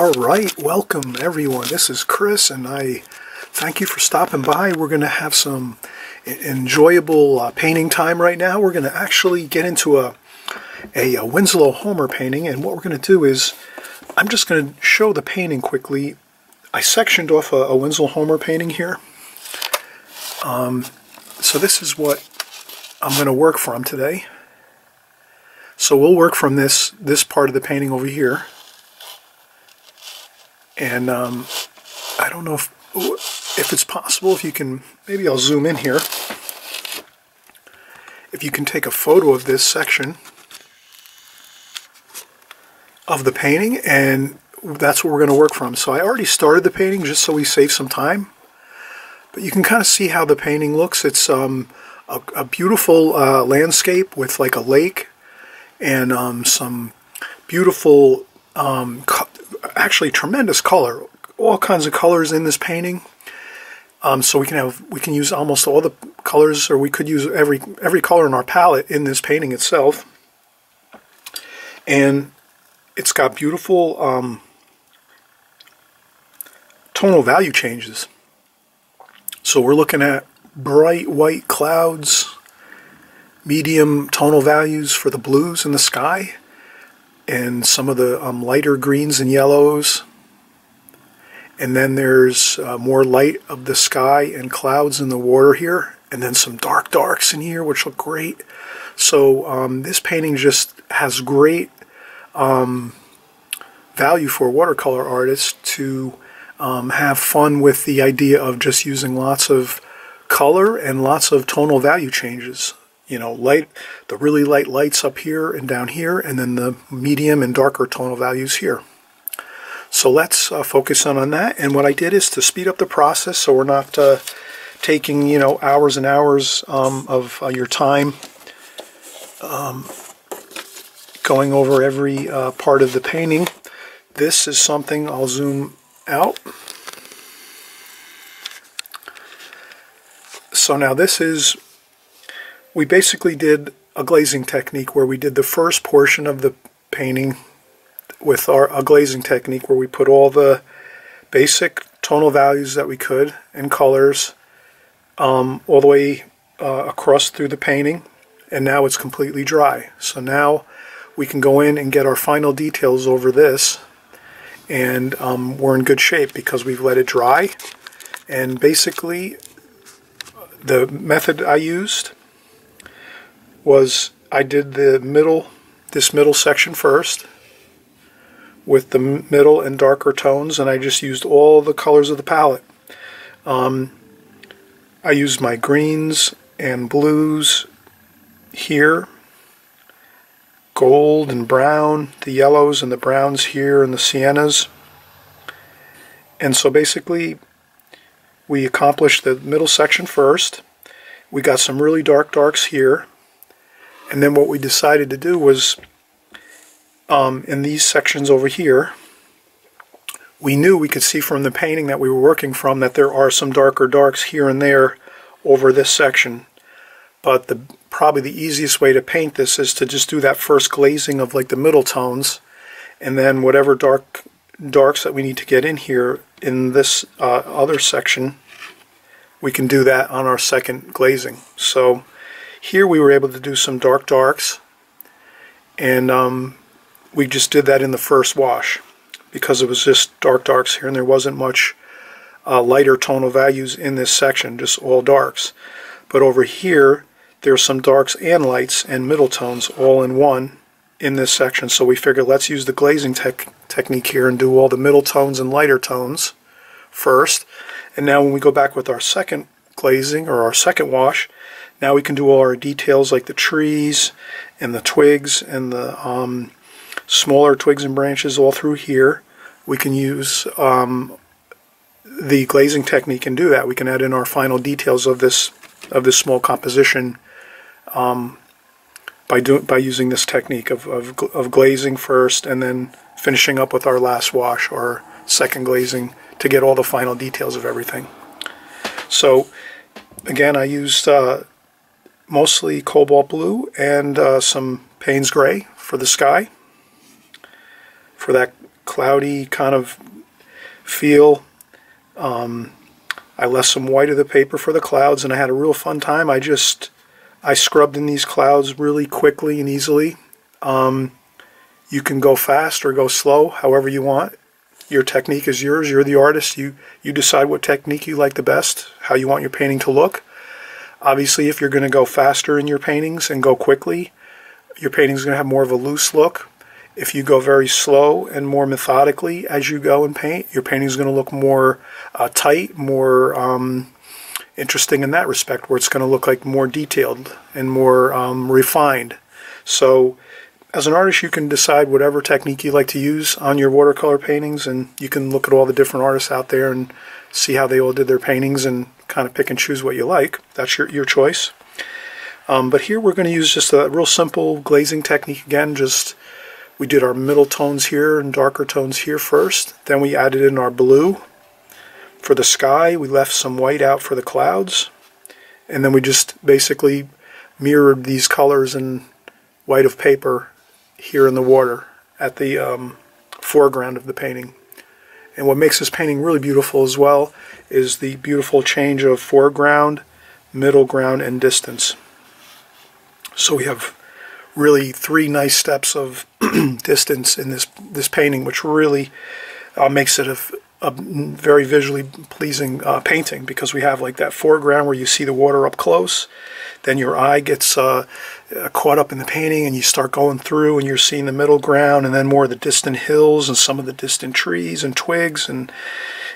Alright, welcome everyone. This is Chris and I thank you for stopping by. We're going to have some enjoyable painting time right now. We're going to actually get into a Winslow Homer painting, and what we're going to do is I'm just going to show the painting quickly. I sectioned off a Winslow Homer painting here. So this is what I'm going to work from today. So we'll work from this part of the painting over here. And I don't know if it's possible, if you can, maybe I'll zoom in here. If you can take a photo of this section of the painting, and that's what we're going to work from. So I already started the painting just so we save some time. But you can kind of see how the painting looks. It's a beautiful landscape with like a lake and some beautiful actually tremendous color, all kinds of colors in this painting. So we can use almost all the colors, or we could use every color in our palette in this painting itself. And it's got beautiful tonal value changes. So we're looking at bright white clouds, medium tonal values for the blues in the sky, and some of the lighter greens and yellows. And then there's more light of the sky and clouds in the water here, and then some dark darks in here which look great. So this painting just has great value for watercolor artists to have fun with the idea of just using lots of color and lots of tonal value changes. You know, the really light lights up here and down here, and then the medium and darker tonal values here. So let's focus on that. And what I did is to speed up the process, so we're not taking, you know, hours and hours of your time going over every part of the painting. This is something, I'll zoom out. So now this is, we basically did a glazing technique where we did the first portion of the painting with a glazing technique where we put all the basic tonal values that we could and colors all the way across through the painting, and now it's completely dry. So now we can go in and get our final details over this, and we're in good shape because we've let it dry. And basically the method I used was I did this middle section first with the middle and darker tones, and I just used all the colors of the palette. I used my greens and blues here, gold and brown, the yellows and the browns here, and the siennas. And so basically we accomplished the middle section first. We got some really dark darks here. And then what we decided to do was, in these sections over here, we knew we could see from the painting that we were working from that there are some darker darks here and there over this section. But probably the easiest way to paint this is to just do that first glazing of like the middle tones, and then whatever darks that we need to get in here in this other section, we can do that on our second glazing. So here we were able to do some dark darks, and we just did that in the first wash because it was just dark darks here and there wasn't much lighter tonal values in this section, just all darks. But over here there's some darks and lights and middle tones all in one in this section, so we figured let's use the glazing technique here and do all the middle tones and lighter tones first. And now when we go back with our second glazing or our second wash, now we can do all our details like the trees and the twigs and the smaller twigs and branches all through here. We can use the glazing technique and do that. We can add in our final details of this small composition by using this technique of glazing first and then finishing up with our last wash or second glazing to get all the final details of everything. So again, I used mostly cobalt blue and some Payne's gray for the sky, for that cloudy kind of feel. I left some white of the paper for the clouds, and I had a real fun time. I scrubbed in these clouds really quickly and easily. You can go fast or go slow, however you want. Your technique is yours. You're the artist. You decide what technique you like the best, how you want your painting to look. Obviously, if you're going to go faster in your paintings and go quickly, your painting's going to have more of a loose look. If you go very slow and more methodically as you go and paint, your painting's going to look more tight, more interesting in that respect, where it's going to look like more detailed and more refined. So as an artist, you can decide whatever technique you like to use on your watercolor paintings, and you can look at all the different artists out there and see how they all did their paintings and kind of pick and choose what you like. That's your choice. But here we're going to use just a real simple glazing technique again. We did our middle tones here and darker tones here first. Then we added in our blue for the sky. We left some white out for the clouds. And then we just basically mirrored these colors in white of paper here in the water at the foreground of the painting. And what makes this painting really beautiful as well is the beautiful change of foreground, middle ground, and distance. So we have really 3 nice steps of distance in this painting, which really makes it a very visually pleasing painting, because we have like that foreground where you see the water up close, then your eye gets caught up in the painting and you start going through and you're seeing the middle ground and then more of the distant hills and some of the distant trees and twigs, and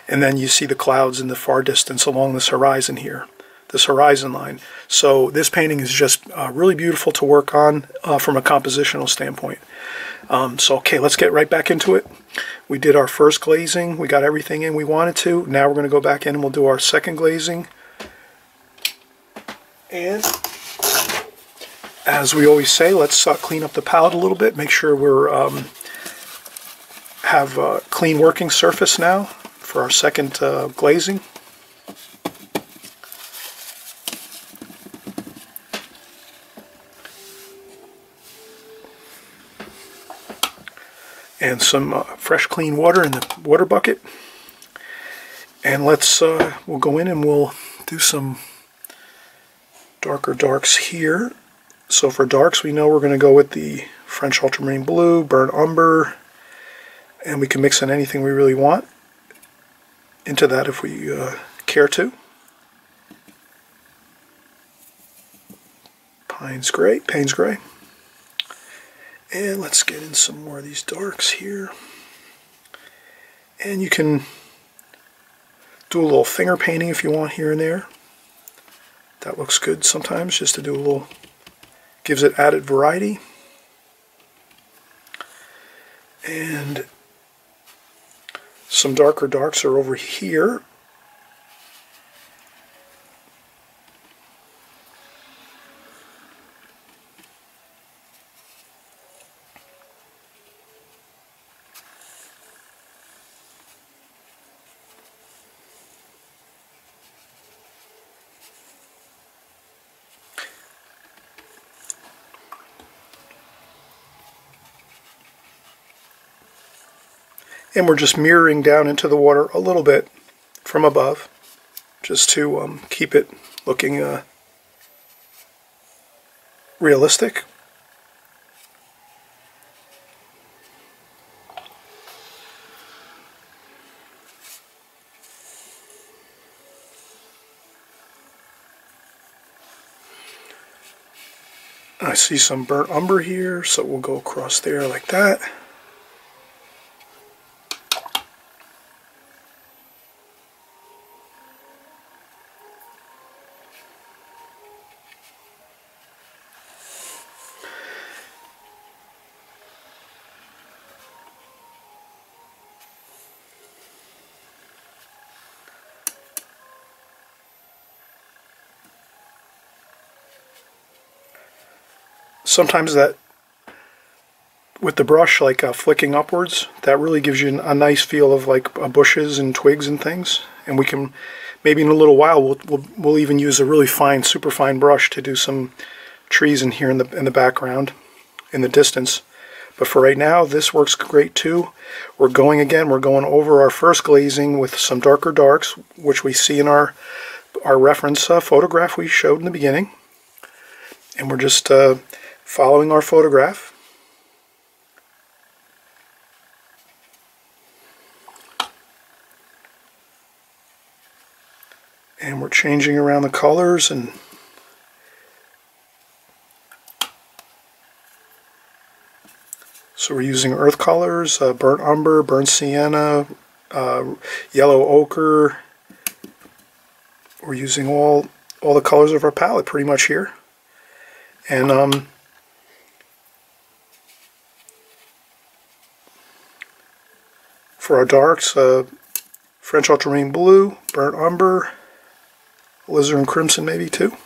then you see the clouds in the far distance along this horizon here, this horizon line. So this painting is just really beautiful to work on from a compositional standpoint. So okay, let's get right back into it. We did our first glazing. We got everything in we wanted to. Now we're going to go back in and we'll do our second glazing. And as we always say, let's clean up the palette a little bit. Make sure we're have a clean working surface now for our second glazing. And some fresh clean water in the water bucket. And we'll go in and we'll do some darker darks here. So for darks, we know we're going to go with the French ultramarine blue, burnt umber, and we can mix in anything we really want into that if we care to. Payne's gray. And let's get in some more of these darks here. And you can do a little finger painting if you want here and there. That looks good sometimes, just to do a little, gives it added variety. And some darker darks are over here. And we're just mirroring down into the water a little bit from above, just to keep it looking realistic. I see some burnt umber here, so we'll go across there like that. Sometimes that, with the brush, like flicking upwards, that really gives you a nice feel of like bushes and twigs and things. And we can, maybe in a little while, we'll even use a really fine, super fine brush to do some trees in here in the background, in the distance. But for right now, this works great too. We're going over our first glazing with some darker darks, which we see in our reference photograph we showed in the beginning. And we're just following our photograph. And we're changing around the colors, and so we're using earth colors, burnt umber, burnt sienna, yellow ochre. We're using all the colors of our palette pretty much here. And for our darks, French ultramarine blue, burnt umber, alizarin crimson maybe too.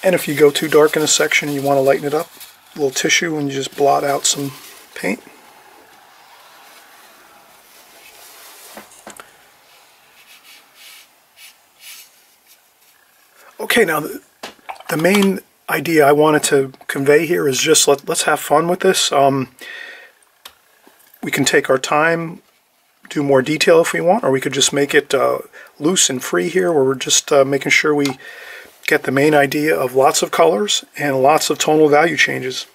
And if you go too dark in a section and you want to lighten it up, a little tissue and you just blot out some paint. Okay, now the main idea I wanted to convey here is just let's have fun with this. We can take our time, do more detail if we want, or we could just make it loose and free here, where we're just making sure we get the main idea of lots of colors and lots of tonal value changes.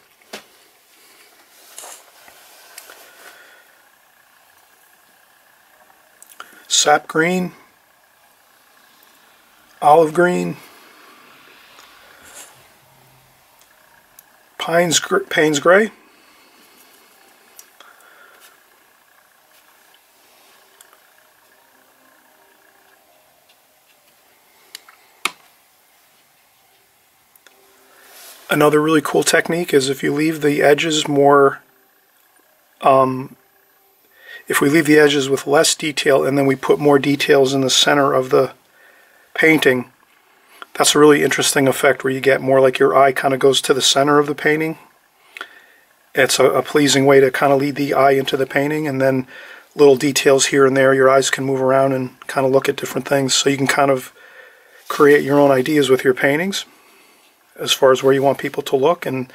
Sap green, olive green, Payne's gray, another really cool technique is if you leave the edges more, if we leave the edges with less detail and then we put more details in the center of the painting, that's a really interesting effect where you get more like your eye kind of goes to the center of the painting. It's a pleasing way to kind of lead the eye into the painting, and then little details here and there, your eyes can move around and kind of look at different things, so you can kind of create your own ideas with your paintings as far as where you want people to look and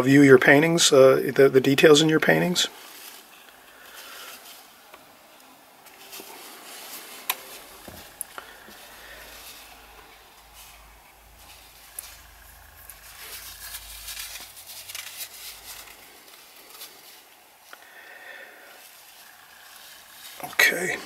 view your paintings, the details in your paintings. Okay.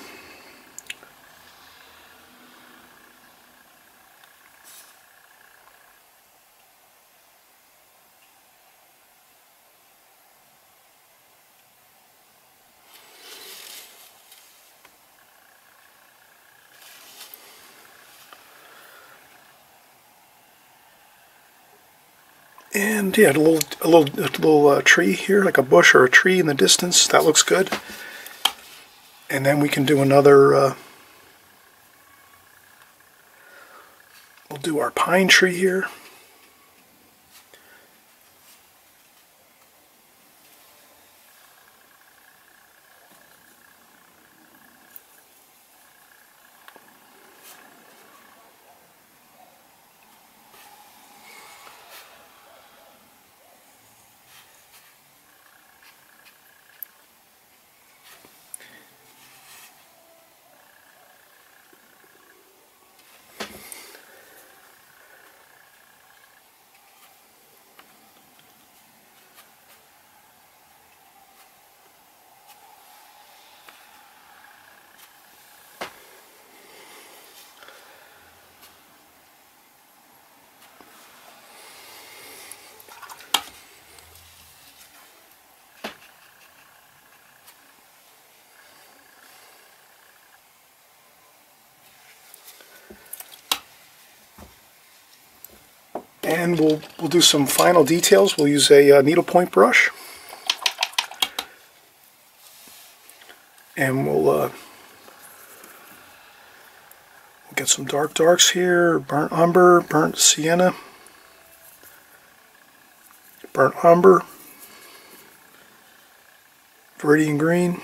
And yeah, a little tree here, like a bush or a tree in the distance. That looks good. And then we can do another. We'll do our pine tree here. And we'll do some final details. We'll use a needlepoint brush, and we'll get some darks here: burnt umber, burnt sienna, burnt umber, Viridian green.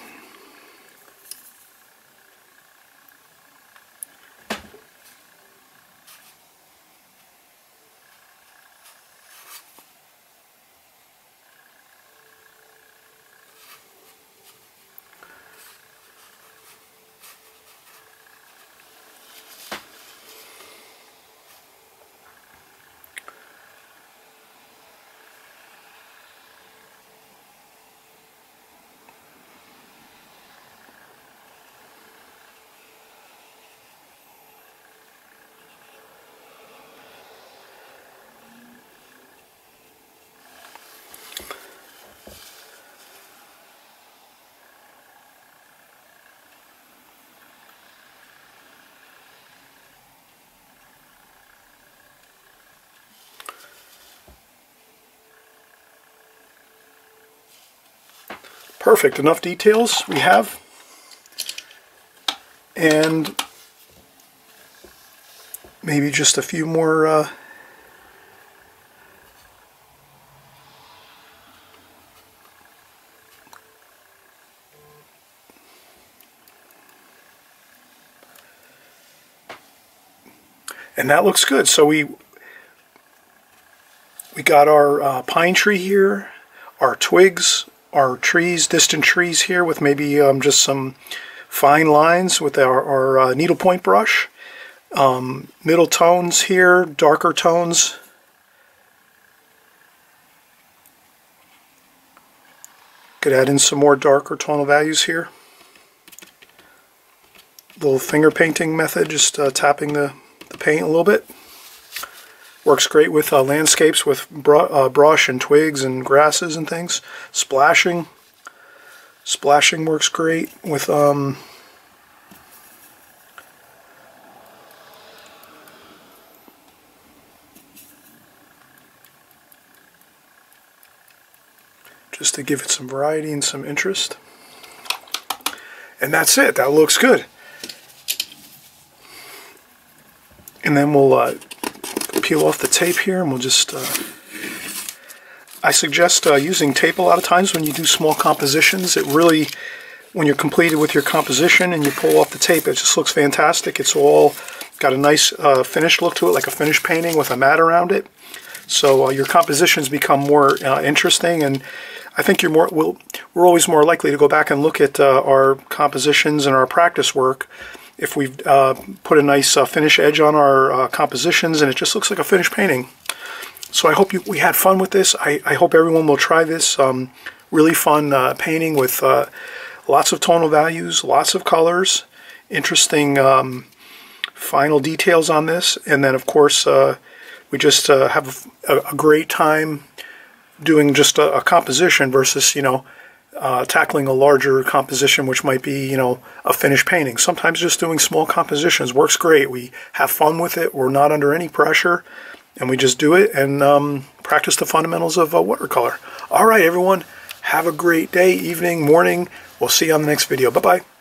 Perfect, enough details we have. And maybe just a few more and that looks good. So we got our pine tree here, our twigs, our trees, distant trees here with maybe just some fine lines with our needlepoint brush. Middle tones here, darker tones. Could add in some more darker tonal values here. Little finger painting method, just tapping the paint a little bit. Works great with landscapes with brush and twigs and grasses and things. Splashing works great with just to give it some variety and some interest. And that's it. That looks good. And then we'll peel off the tape here, and we'll just I suggest using tape a lot of times when you do small compositions. It really, when you're completed with your composition and you pull off the tape, it just looks fantastic. It's all got a nice finished look to it, like a finished painting with a mat around it. So your compositions become more interesting, and I think we're always more likely to go back and look at our compositions and our practice work if we've put a nice finish edge on our compositions, and it just looks like a finished painting. So I hope we had fun with this. I hope everyone will try this really fun painting with lots of tonal values, lots of colors, interesting final details on this, and then of course we just have a great time doing just a composition versus, you know, tackling a larger composition, which might be, you know, a finished painting. Sometimes just doing small compositions works great. We have fun with it. We're not under any pressure, and we just do it and practice the fundamentals of watercolor. All right, everyone, have a great day, evening, morning. We'll see you on the next video. Bye-bye.